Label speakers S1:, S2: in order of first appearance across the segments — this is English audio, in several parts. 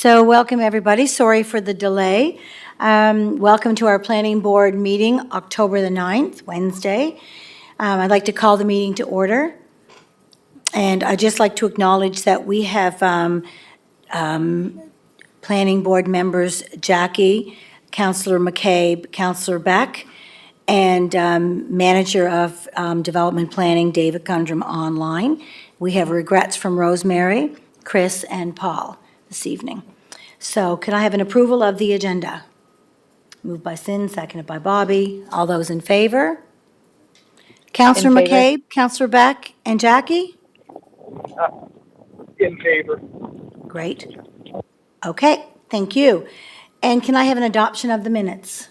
S1: So welcome, everybody. Sorry for the delay. Welcome to our planning board meeting, October the 9th, Wednesday. I'd like to call the meeting to order. And I'd just like to acknowledge that we have planning board members, Jackie, Councillor McCabe, Councillor Beck, and Manager of Development Planning, David Gundrum, online. We have regrets from Rosemary, Chris, and Paul this evening. So could I have an approval of the agenda? Moved by Sin, seconded by Bobby. All those in favor? Councillor
S2: In favor.
S1: McCabe, Councillor Beck, and Jackie?
S3: In favor.
S1: Great. Okay, thank you. And can I have an adoption of the minutes?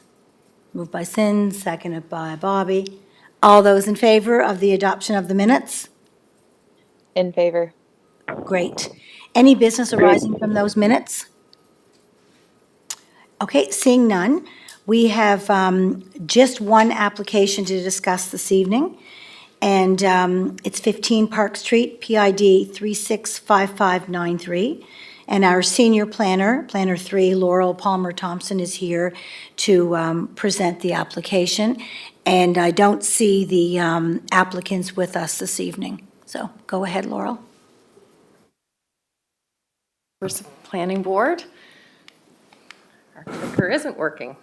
S1: Moved by Sin, seconded by Bobby. All those in favor of the adoption of the minutes?
S2: In favor.
S1: Great. Any business arising from those minutes? Okay, seeing none, we have just one application to discuss this evening, and it's 15 Park Street, PID 365593. And our senior planner, Planner 3, Laurel Palmer Thompson, is here to present the application. And I don't see the applicants with us this evening. So go ahead, Laurel.
S4: First, the planning board. Our clicker isn't working.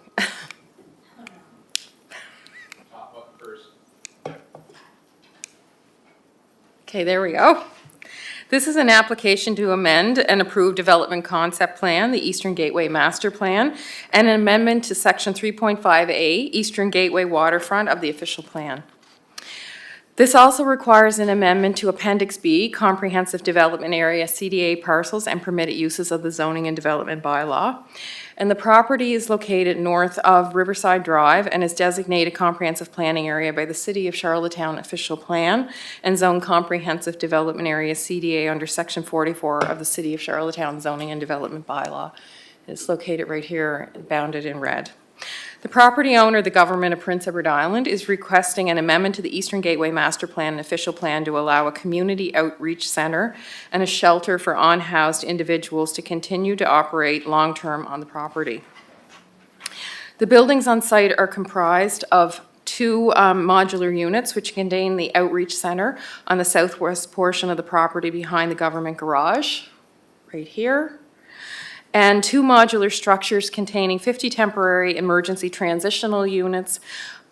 S4: Okay, there we go. This is an application to amend an approved development concept plan, the Eastern Gateway Master Plan, and an amendment to Section 3.5A, Eastern Gateway Waterfront of the official plan. This also requires an amendment to Appendix B, Comprehensive Development Area CDA parcels and permitted uses of the Zoning and Development Bylaw. And the property is located north of Riverside Drive and is designated Comprehensive Planning Area by the City of Charlottetown Official Plan and Zone Comprehensive Development Area CDA under Section 44 of the City of Charlottetown Zoning and Development Bylaw. It's located right here, bounded in red. The property owner, the Government of Prince Edward Island, is requesting an amendment to the Eastern Gateway Master Plan and official plan to allow a community outreach center and a shelter for unhoused individuals to continue to operate long-term on the property. The buildings on site are comprised of two modular units which contain the outreach center on the southwest portion of the property behind the government garage, right here, and two modular structures containing 50 temporary emergency transitional units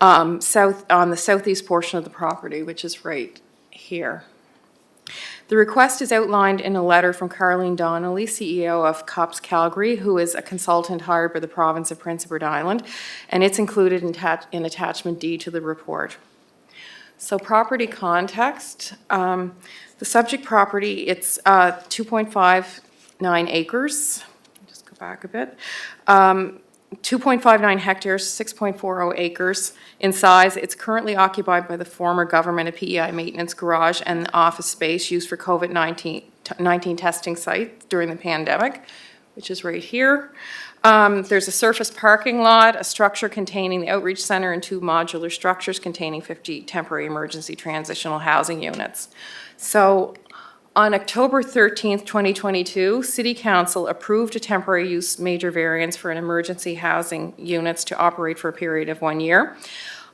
S4: on the southeast portion of the property, which is right here. The request is outlined in a letter from Carleen Donnelly, CEO of COPS Calgary, who is a consultant hired by the province of Prince Edward Island, and it's included in attachment D to the report. So property context, the subject property, it's 2.59 acres. Back a bit. 2.59 hectares, 6.40 acres in size. It's currently occupied by the former Government of PEI maintenance garage and office space used for COVID-19 testing sites during the pandemic, which is right here. There's a surface parking lot, a structure containing the outreach center, and two modular structures containing 50 temporary emergency transitional housing units. So on October 13th, 2022, City Council approved a temporary use major variance for an emergency housing units to operate for a period of 1 year.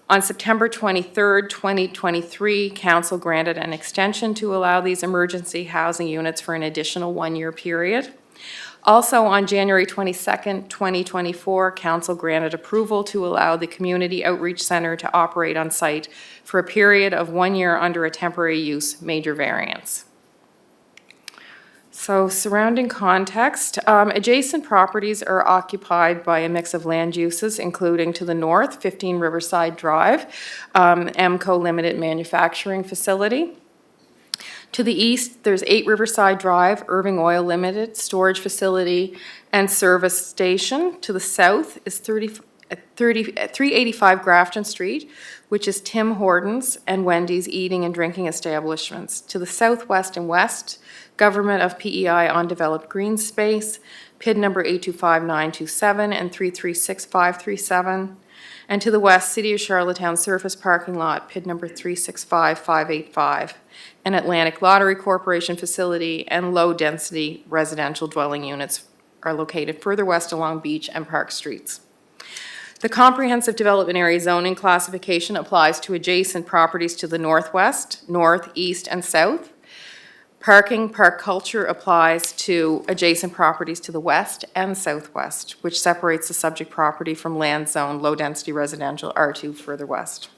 S4: On September 23rd, 2023, Council granted an extension to allow these emergency housing units for an additional 1 year period. Also, on January 22nd, 2024, Council granted approval to allow the Community Outreach Center to operate on site for a period of 1 year under a temporary use major variance. So surrounding context, adjacent properties are occupied by a mix of land uses, including to the north, 15 Riverside Drive, MCO Limited Manufacturing Facility. To the east, there's 8 Riverside Drive, Irving Oil Limited, Storage Facility and Service Station. To the south is 385 Grafton Street, which is Tim Hortons and Wendy's eating and drinking establishments. To the southwest and west, Government of PEI undeveloped green space, PID number 825927 and 336537. And to the west, City of Charlottetown surface parking lot, PID number 365585, an Atlantic Lottery Corporation facility, and low-density residential dwelling units are located further west along Beach and Park Streets. The comprehensive development area zoning classification applies to adjacent properties to the northwest, north, east, and south. Parking, park culture applies to adjacent properties to the west and southwest, which separates the subject property from land zone, low-density residential R2 further west.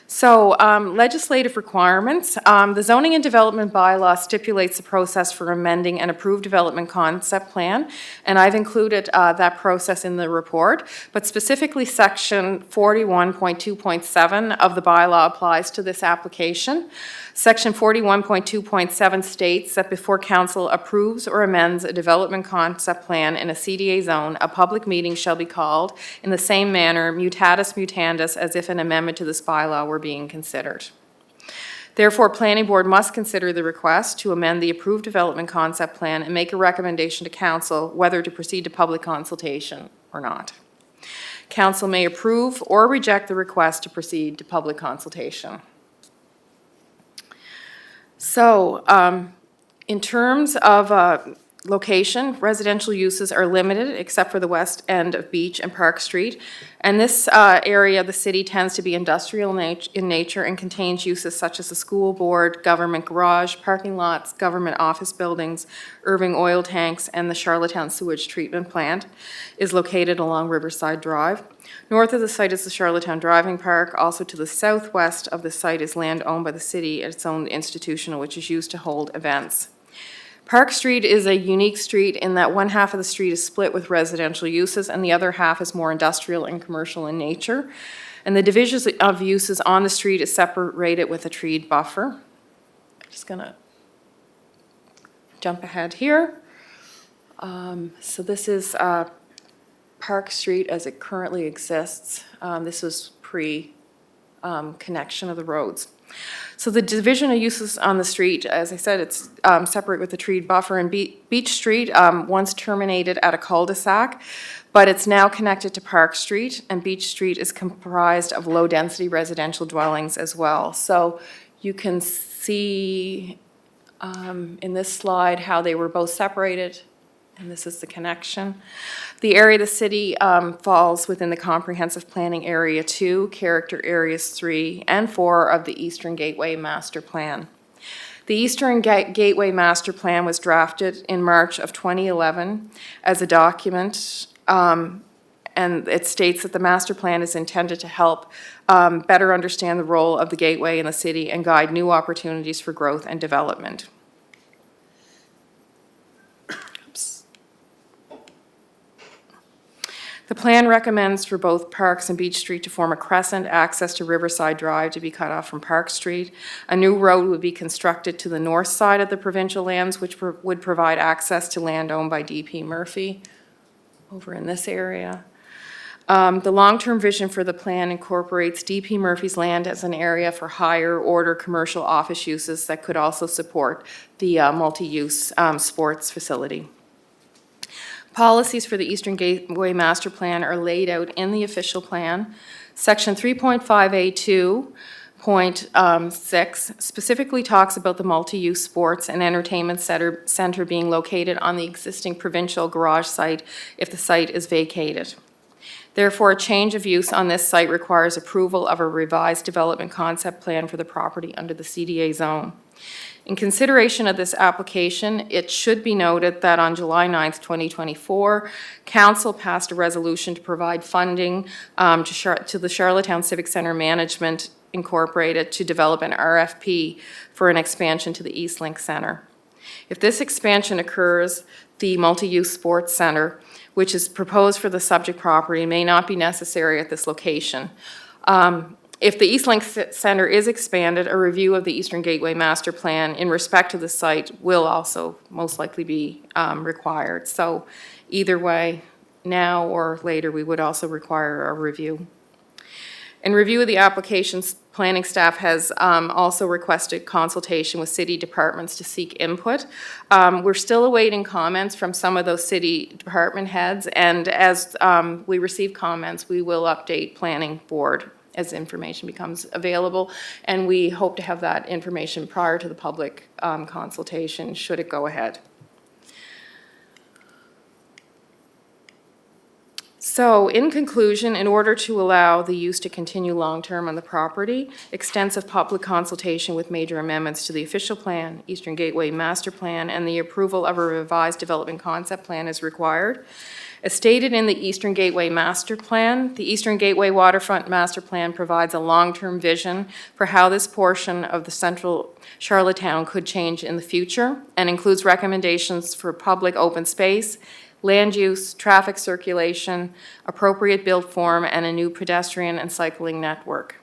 S4: So legislative requirements. The zoning and development bylaw stipulates the process for amending an approved development concept plan, and I've included that process in the report, but specifically section 41.2.7 of the bylaw applies to this application. Section 41.2.7 states that before council approves or amends a development concept plan in a CDA zone, a public meeting shall be called in the same manner, mutatis mutandis, as if an amendment to this bylaw were being considered. Therefore, Planning Board must consider the request to amend the approved development concept plan and make a recommendation to council whether to proceed to public consultation or not. Council may approve or reject the request to proceed to public consultation. So, in terms of location, residential uses are limited except for the west end of Beach and Park Street. And this area of the city tends to be industrial in nature and contains uses such as the school board, government garage, parking lots, government office buildings, Irving oil tanks, and the Charlottetown sewage treatment plant is located along Riverside Drive. North of the site is the Charlottetown Driving Park. Also to the southwest of the site is land owned by the city and its own institutional, which is used to hold events. Park Street is a unique street in that one half of the street is split with residential uses and the other half is more industrial and commercial in nature. And the divisions of uses on the street is separated with a treed buffer. I'm just gonna jump ahead here. So this is Park Street as it currently exists. This was pre-connection of the roads. So the division of uses on the street, as I said, it's separate with the treed buffer. And Beach Street once terminated at a cul-de-sac, but it's now connected to Park Street, and Beach Street is comprised of low-density residential dwellings as well. So you can see in this slide how they were both separated, and this is the connection. The area of the city falls within the Comprehensive Planning Area 2, Character Areas 3 and 4 of the Eastern Gateway Master Plan. The Eastern Gateway Master Plan was drafted in March of 2011 as a document, and it states that the master plan is intended to help better understand the role of the gateway in the city and guide new opportunities for growth and development. The plan recommends for both Parks and Beach Street to form a crescent access to Riverside Drive to be cut off from Park Street. A new road would be constructed to the north side of the provincial lands, which would provide access to land owned by D.P. Murphy over in this area. The long-term vision for the plan incorporates D.P. Murphy's land as an area for higher order commercial office uses that could also support the multi-use sports facility. Policies for the Eastern Gateway Master Plan are laid out in the official plan. Section 3.5A2.6 specifically talks about the multi-use sports and entertainment center being located on the existing provincial garage site if the site is vacated. Therefore, a change of use on this site requires approval of a revised development concept plan for the property under the CDA zone. In consideration of this application, it should be noted that on July 9th, 2024, Council passed a resolution to provide funding to the Charlottetown Civic Centre Management Incorporated to develop an RFP for an expansion to the Eastlink Centre. If this expansion occurs, the multi-use sports centre, which is proposed for the subject property, may not be necessary at this location. If the Eastlink Centre is expanded, a review of the Eastern Gateway Master Plan in respect to the site will also most likely be required. So either way, now or later, we would also require a review. In review of the applications, planning staff has also requested consultation with city departments to seek input. We're still awaiting comments from some of those city department heads, and as we receive comments, we will update Planning Board as information becomes available, and we hope to have that information prior to the public consultation, should it go ahead. So, in conclusion, in order to allow the use to continue long-term on the property, extensive public consultation with major amendments to the official plan, Eastern Gateway Master Plan, and the approval of a revised development concept plan is required. As stated in the Eastern Gateway Master Plan, the Eastern Gateway Waterfront Master Plan provides a long-term vision for how this portion of the central Charlottetown could change in the future, and includes recommendations for public open space, land use, traffic circulation, appropriate built form, and a new pedestrian and cycling network.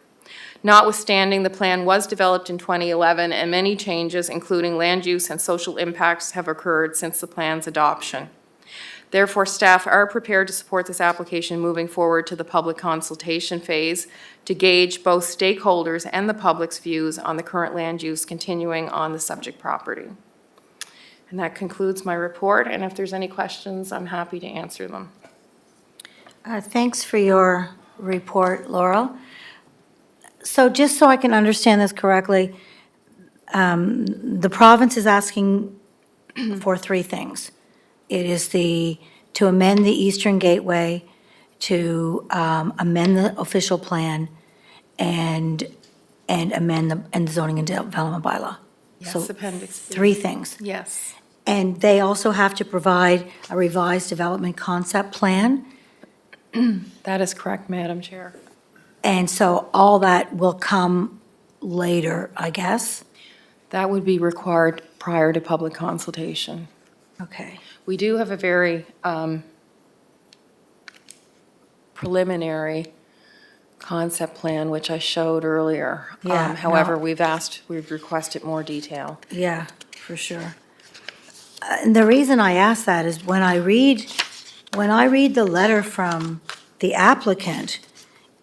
S4: Notwithstanding, the plan was developed in 2011, and many changes, including land use and social impacts, have occurred since the plan's adoption. Therefore, staff are prepared to support this application moving forward to the public consultation phase to gauge both stakeholders and the public's views on the current land use continuing on the subject property. And that concludes my report, and if there's any questions, I'm happy to answer them.
S1: Thanks for your report, Laurel. So just so I can understand this correctly, the province is asking for three things. It is to amend the Eastern Gateway, to amend the official plan, and amend the zoning and development bylaw. So
S4: Yes, Appendix B.
S1: three things.
S4: Yes.
S1: And they also have to provide a revised development concept plan.
S4: That is correct, Madam Chair.
S1: And so all that will come later, I guess?
S4: That would be required prior to public consultation.
S1: Okay.
S4: We do have a very preliminary concept plan, which I showed earlier.
S1: Yeah,
S4: However,
S1: no.
S4: we've requested more detail.
S1: Yeah, for sure. And the reason I ask that is when I read the letter from the applicant,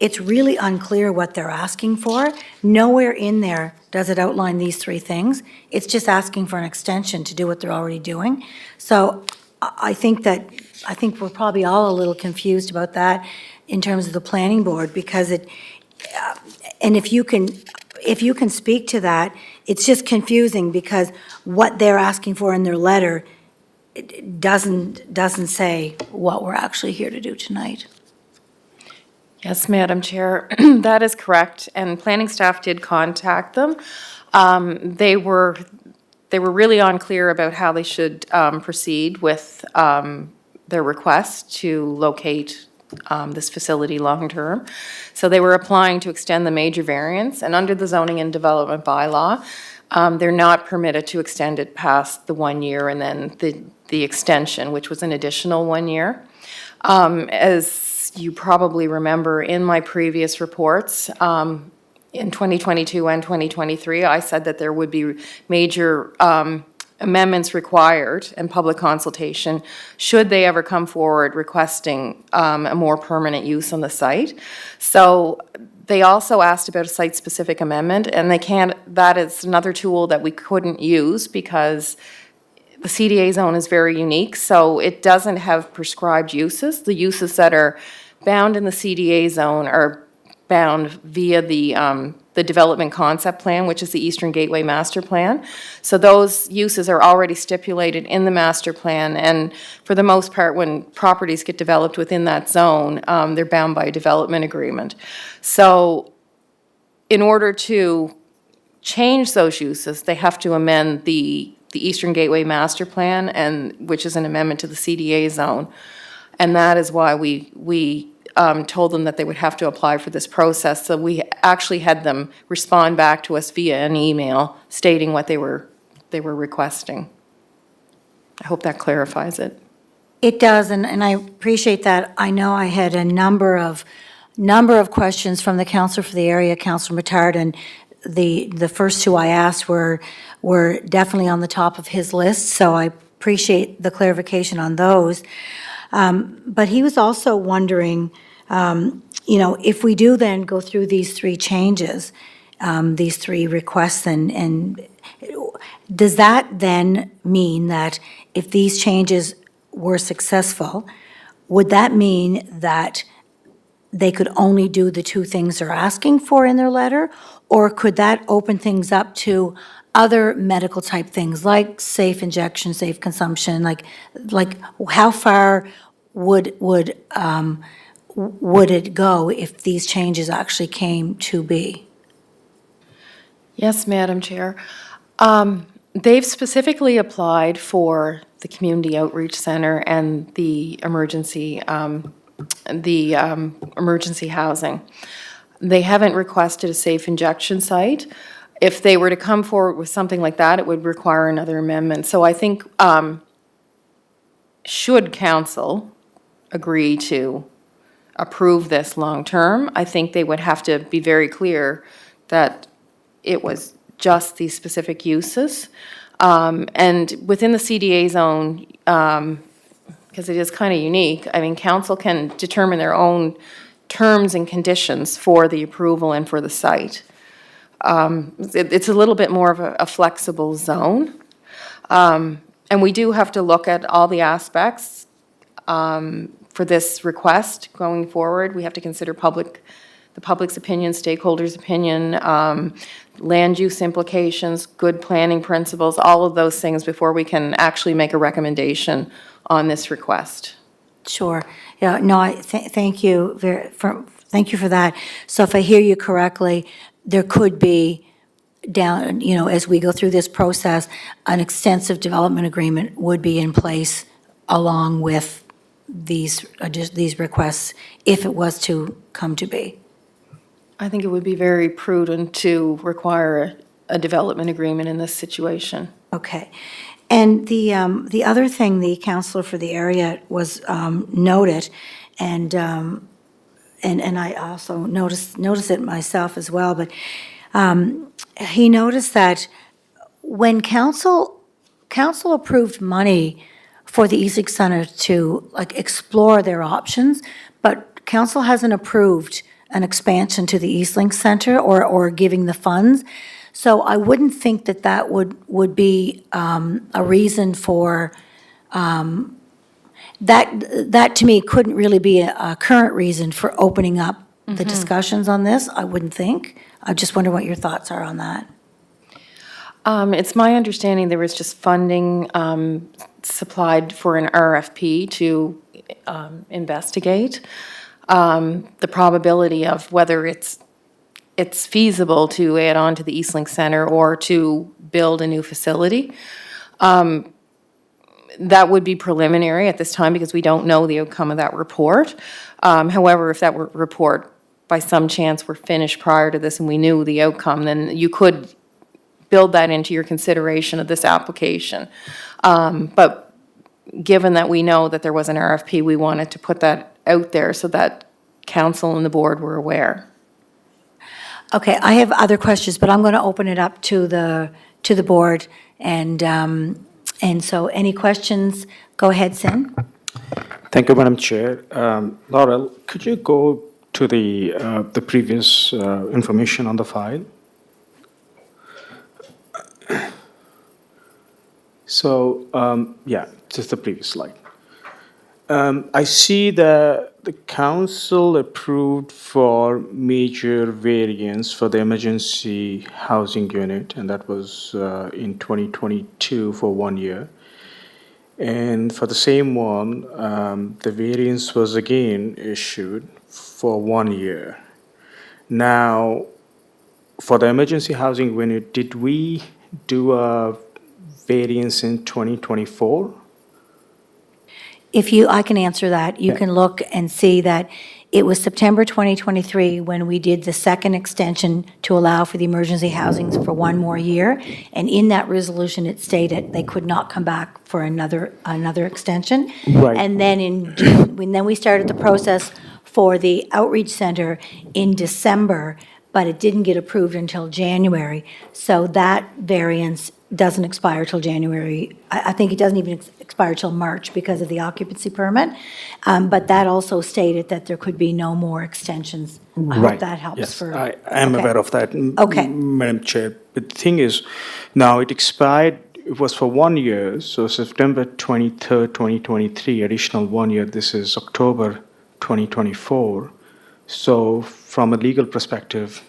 S1: it's really unclear what they're asking for. Nowhere in there does it outline these three things. It's just asking for an extension to do what they're already doing. So I think we're probably all a little confused about that in terms of the planning board, because and if you can speak to that, it's just confusing because what they're asking for in their letter it doesn't say what we're actually here to do tonight.
S4: Yes, Madam Chair, that is correct, and planning staff did contact them. They were really unclear about how they should proceed with their request to locate this facility long-term. So they were applying to extend the major variance, and under the zoning and development bylaw, they're not permitted to extend it past the 1 year and then the extension, which was an additional 1 year. As you probably remember in my previous reports, in 2022 and 2023, I said that there would be major amendments required and public consultation should they ever come forward requesting a more permanent use on the site. So they also asked about a site-specific amendment, and that is another tool that we couldn't use because the CDA zone is very unique, so it doesn't have prescribed uses. The uses that are bound in the CDA zone are bound via the development concept plan, which is the Eastern Gateway Master Plan. So those uses are already stipulated in the master plan, and for the most part, when properties get developed within that zone, they're bound by a development agreement. So in order to change those uses, they have to amend the Eastern Gateway Master Plan, which is an amendment to the CDA zone. And that is why we told them that they would have to apply for this process. So we actually had them respond back to us via an email stating what they were requesting. I hope that clarifies it.
S1: It does, and I appreciate that. I know I had a number of questions from the councillor for the area, Councillor Mattard, and the first two I asked were definitely on the top of his list, so I appreciate the clarification on those. But he was also wondering, if we do then go through these three changes, these three requests, and does that then mean that if these changes were successful, would that mean that they could only do the two things they're asking for in their letter? Or could that open things up to other medical type things like safe injection, safe consumption, like how far would it go if these changes actually came to be?
S4: Yes, Madam Chair. They've specifically applied for the Community Outreach Center and the emergency housing. They haven't requested a safe injection site. If they were to come forward with something like that, it would require another amendment. So I think, should council agree to approve this long-term, I think they would have to be very clear that it was just these specific uses. And within the CDA zone, because it is kind of unique, I mean, council can determine their own terms and conditions for the approval and for the site. It's a little bit more of a flexible zone. And we do have to look at all the aspects for this request going forward. We have to consider the public's opinion, stakeholders' opinion, land use implications, good planning principles, all of those things before we can actually make a recommendation on this request.
S1: Sure. Yeah, no, thank you thank you for that. So if I hear you correctly, there could be down, as we go through this process, an extensive development agreement would be in place along with these requests if it was to come to be.
S4: I think it would be very prudent to require a development agreement in this situation.
S1: Okay. And the other thing the counselor for the area was noted, and I also noticed it myself as well, but he noticed that when council approved money for the Eastlink Center to explore their options, but council hasn't approved an expansion to the Eastlink Center or giving the funds. So I wouldn't think that would be a reason for, that to me couldn't really be a current reason for opening up the discussions on this, I wouldn't think. I just wonder what your thoughts are on that.
S4: It's my understanding there was just funding supplied for an RFP to investigate the probability of whether it's feasible to add on to the Eastlink Center or to build a new facility. That would be preliminary at this time because we don't know the outcome of that report. However, if that report by some chance were finished prior to this and we knew the outcome, then you could build that into your consideration of this application. But given that we know that there was an RFP, we wanted to put that out there so that council and the board were aware.
S1: Okay, I have other questions, but I'm going to open it up to the board, and so any questions? Go ahead, Sin.
S3: Thank you, Madam Chair. Laurel, could you go to the previous information on the file? So, yeah, just the previous slide. I see that the council approved for major variance for the emergency housing unit, and that was in 2022 for 1 year. And for the same one, the variance was again issued for 1 year. Now, for the emergency housing unit, did we do a variance in 2024?
S1: I can answer that. You can look and see that it was September 2023 when we did the second extension to allow for the emergency housings for 1 more year. And in that resolution, it stated they could not come back for another extension.
S3: Right.
S1: And then in June, then we started the process for the outreach center in December, but it didn't get approved until January. So that variance doesn't expire till January. I think it doesn't even expire till March because of the occupancy permit. But that also stated that there could be no more extensions. I hope that helps
S3: Yes,
S1: for.
S3: I am
S1: okay.
S3: aware of that,
S1: Okay.
S3: Madam Chair. But the thing is, now it expired, it was for 1 year, so September 23rd, 2023, additional 1 year, this is October 2024. So from a legal perspective,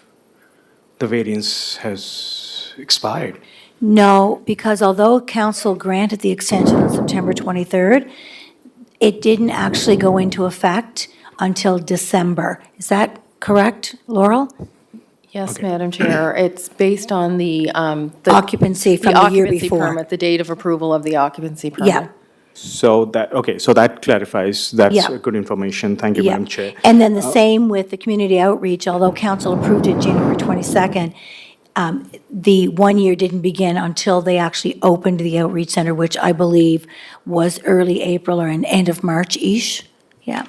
S3: the variance has expired.
S1: No, because although council granted the extension on September 23rd, it didn't actually go into effect until December. Is that correct, Laurel?
S4: Yes, Madam Chair. It's based on the
S1: Occupancy from the year
S4: occupancy
S1: before.
S4: permit, the date of approval of the occupancy permit.
S1: Yeah.
S3: So that, okay, so that clarifies. That's
S1: Yeah.
S3: good information. Thank you,
S1: Yeah.
S3: Madam Chair.
S1: And then the same with the community outreach, although council approved it January 22nd, the 1 year didn't begin until they actually opened the outreach center, which I believe was early April or an end of March-ish. Yeah.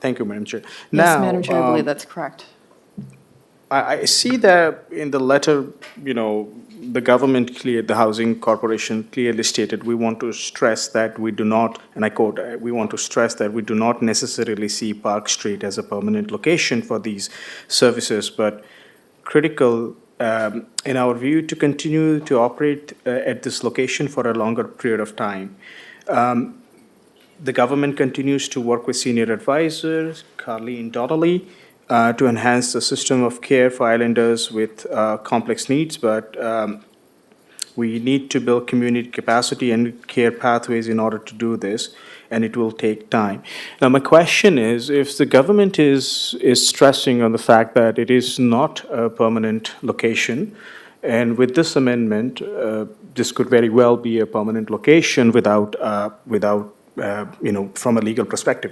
S3: Thank you, Madam Chair.
S4: Yes,
S3: Now,
S4: Madam Chair, I believe that's correct.
S3: I see that in the letter, the government the Housing Corporation clearly stated, we want to stress that we do not, and I quote, we want to stress that we do not necessarily see Park Street as a permanent location for these services, but critical, in our view, to continue to operate at this location for a longer period of time. The government continues to work with senior advisors, Carleen Donnelly, to enhance the system of care for islanders with complex needs, but we need to build community capacity and care pathways in order to do this, and it will take time. Now, my question is, if the government is stressing on the fact that it is not a permanent location, and with this amendment, this could very well be a permanent location without, from a legal perspective.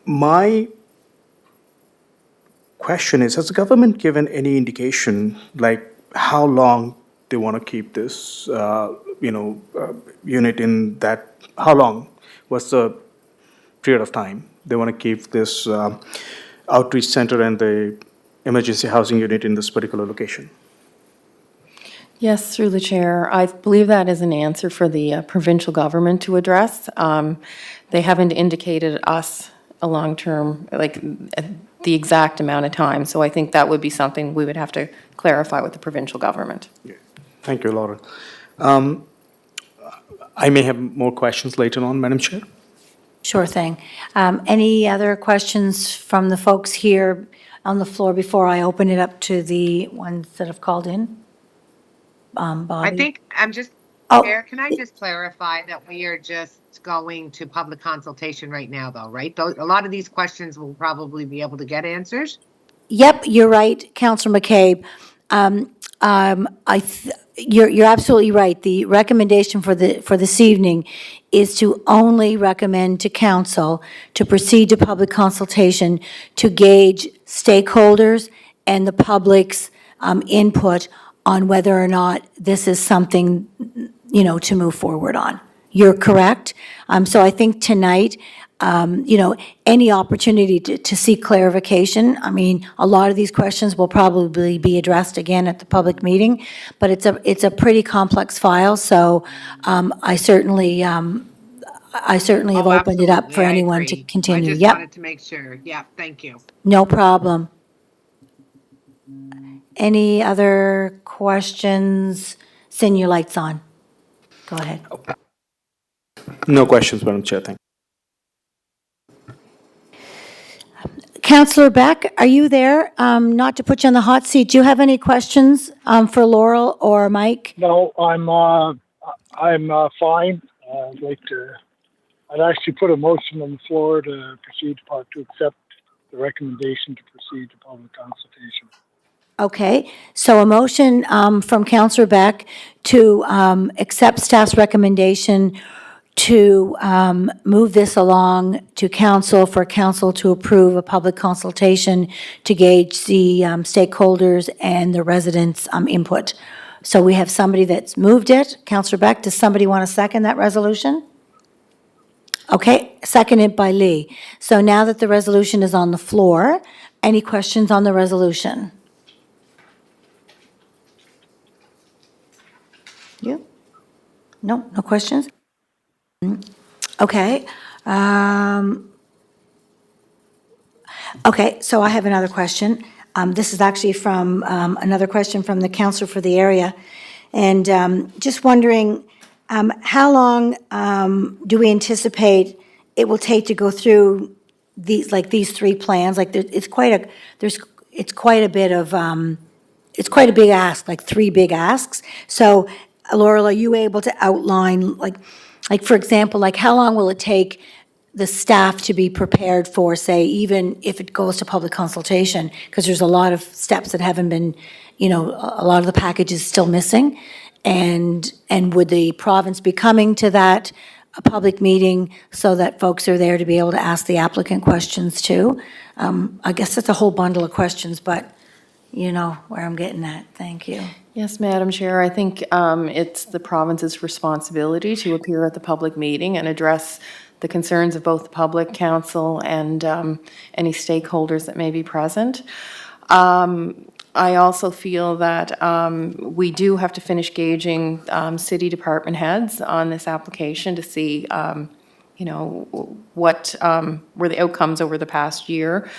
S3: My question is, has the government given any indication, like how long they want to keep this, unit in that? How long? What's the period of time they want to keep this outreach center and the emergency housing unit in this particular location?
S4: Yes, through the chair. I believe that is an answer for the provincial government to address. They haven't indicated us a long-term, like the exact amount of time, so I think that would be something we would have to clarify with the provincial government.
S3: Thank you, Laura. I may have more questions later on, Madam Chair.
S1: Sure thing. Any other questions from the folks here on the floor before I open it up to the ones that have called in? Bobby?
S5: I think I'm just,
S1: Oh.
S5: Chair, can I just clarify that we are just going to public consultation right now, though, right? A lot of these questions will probably be able to get answers.
S1: Yep, you're right, Councillor McCabe. You're absolutely right. The recommendation for this evening is to only recommend to council to proceed to public consultation to gauge stakeholders and the public's input on whether or not this is something, to move forward on. You're correct. So I think tonight, any opportunity to seek clarification. I mean, a lot of these questions will probably be addressed again at the public meeting, but it's a pretty complex file, so I certainly have opened it up for
S5: Absolutely, I
S1: anyone to
S5: agree.
S1: continue.
S5: I just
S1: Yep,
S5: wanted to make sure. Yeah, thank you.
S1: no problem. Any other questions? Sin, your light's on. Go ahead.
S3: No questions, Madam Chair. Thank you.
S1: Councillor Beck, are you there? Not to put you on the hot seat, do you have any questions for Laurel or Mike?
S6: No, I'm fine. I'd actually put a motion on the floor to proceed to accept the recommendation to proceed to public consultation.
S1: Okay, so a motion from Councillor Beck to accept staff's recommendation to move this along to council, for council to approve a public consultation to gauge the stakeholders and the residents' input. So we have somebody that's moved it. Councillor Beck, does somebody want to second that resolution? Okay, seconded by Lee. So now that the resolution is on the floor, any questions on the resolution? You? No, no questions? Okay. Okay, so I have another question. This is actually from, another question from the councillor for the area. And just wondering, how long do we anticipate it will take to go through these three plans? Like, it's quite a big ask, like three big asks. So, Laurel, are you able to outline, like, like, for example, like, how long will it take the staff to be prepared for, say, even if it goes to public consultation? Because there's a lot of steps that haven't been, a lot of the package is still missing. And would the province be coming to that, a public meeting, so that folks are there to be able to ask the applicant questions too? I guess it's a whole bundle of questions, but you know where I'm getting at. Thank you.
S4: Yes, Madam Chair, I think it's the province's responsibility to appear at the public meeting and address the concerns of both the public, council, and any stakeholders that may be present. I also feel that we do have to finish gauging city department heads on this application to see, what were the outcomes over the past year.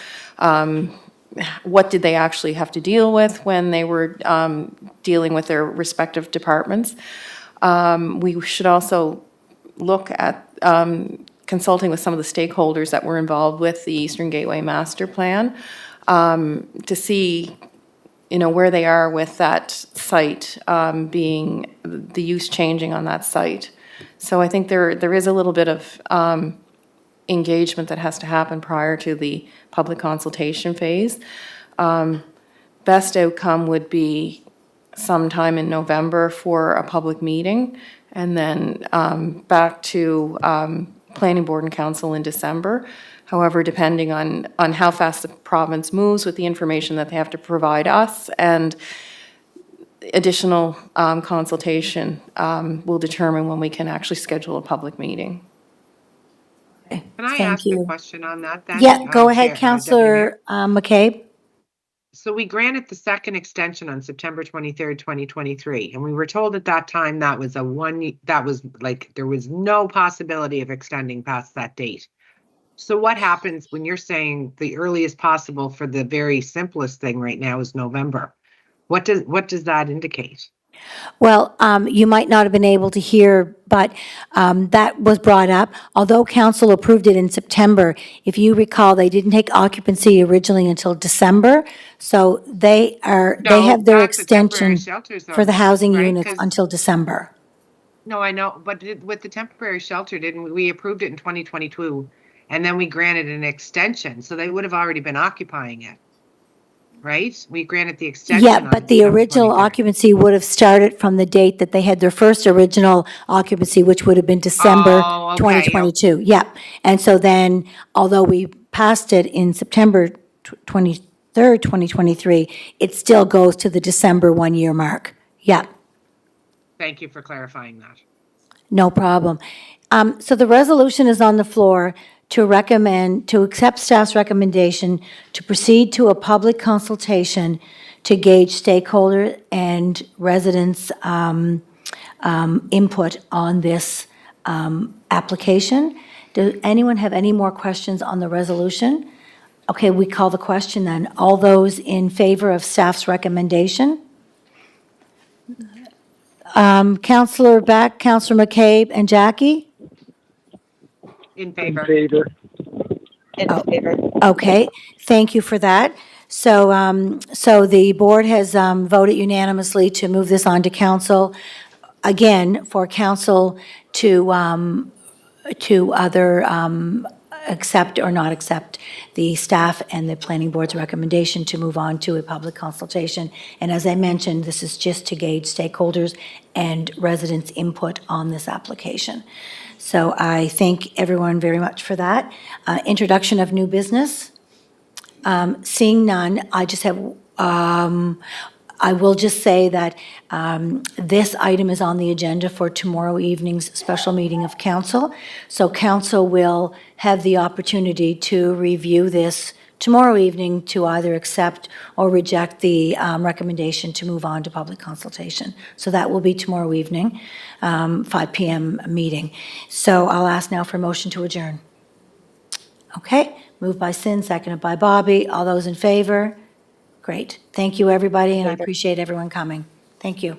S4: What did they actually have to deal with when they were dealing with their respective departments? We should also look at consulting with some of the stakeholders that were involved with the Eastern Gateway Master Plan to see, where they are with that site being, the use changing on that site. So I think there is a little bit of engagement that has to happen prior to the public consultation phase. Best outcome would be sometime in November for a public meeting, and then back to planning board and council in December. However, depending on how fast the province moves with the information that they have to provide us and additional consultation will determine when we can actually schedule a public meeting.
S5: Can I
S1: Thank
S5: ask a
S1: you.
S5: question on that then?
S1: Yeah, go ahead,
S5: Deputy Mayor?
S1: Councillor McCabe.
S5: So we granted the second extension on September 23rd, 2023, and we were told at that time that was there was no possibility of extending past that date. So what happens when you're saying the earliest possible for the very simplest thing right now is November? What does that indicate?
S1: Well, you might not have been able to hear, but that was brought up. Although council approved it in September, if you recall, they didn't take occupancy originally until December. So they have their
S5: not the temporary
S1: extension
S5: shelters, though,
S1: for the housing
S5: right?
S1: units
S5: 'Cause-
S1: until December.
S5: No, I know, but with the temporary shelter, we approved it in 2022, and then we granted an extension, so they would have already been occupying it, right? We granted the extension.
S1: Yeah,
S5: on
S1: but the
S5: December
S1: original
S5: 23rd.
S1: occupancy would have started from the date that they had their first original occupancy, which would have been December
S5: Oh, okay.
S1: 2022. Yep. And so then, although we passed it in September 23rd, 2023, it still goes to the December 1-year mark. Yep.
S5: Thank you for clarifying that.
S1: No problem. So the resolution is on the floor to accept staff's recommendation to proceed to a public consultation to gauge stakeholder and residents' input on this application. Does anyone have any more questions on the resolution? Okay, we call the question then. All those in favor of staff's recommendation? Councillor Beck, Councillor McCabe, and Jackie?
S5: In
S6: In
S5: favor.
S6: favor.
S2: In
S1: Oh.
S2: favor.
S1: Okay, thank you for that. So, so the board has voted unanimously to move this on to council. Again, for council to either accept or not accept the staff and the planning board's recommendation to move on to a public consultation. And as I mentioned, this is just to gauge stakeholders and residents' input on this application. So I thank everyone very much for that. Introduction of new business. Seeing none, I just have, I will just say that this item is on the agenda for tomorrow evening's special meeting of council. So council will have the opportunity to review this tomorrow evening to either accept or reject the recommendation to move on to public consultation. So that will be tomorrow evening, 5 PM meeting. So I'll ask now for a motion to adjourn. Okay, moved by Sin, seconded by Bobby. All those in favor? Great. Thank you, everybody, and I
S2: Favor.
S1: appreciate everyone coming. Thank you.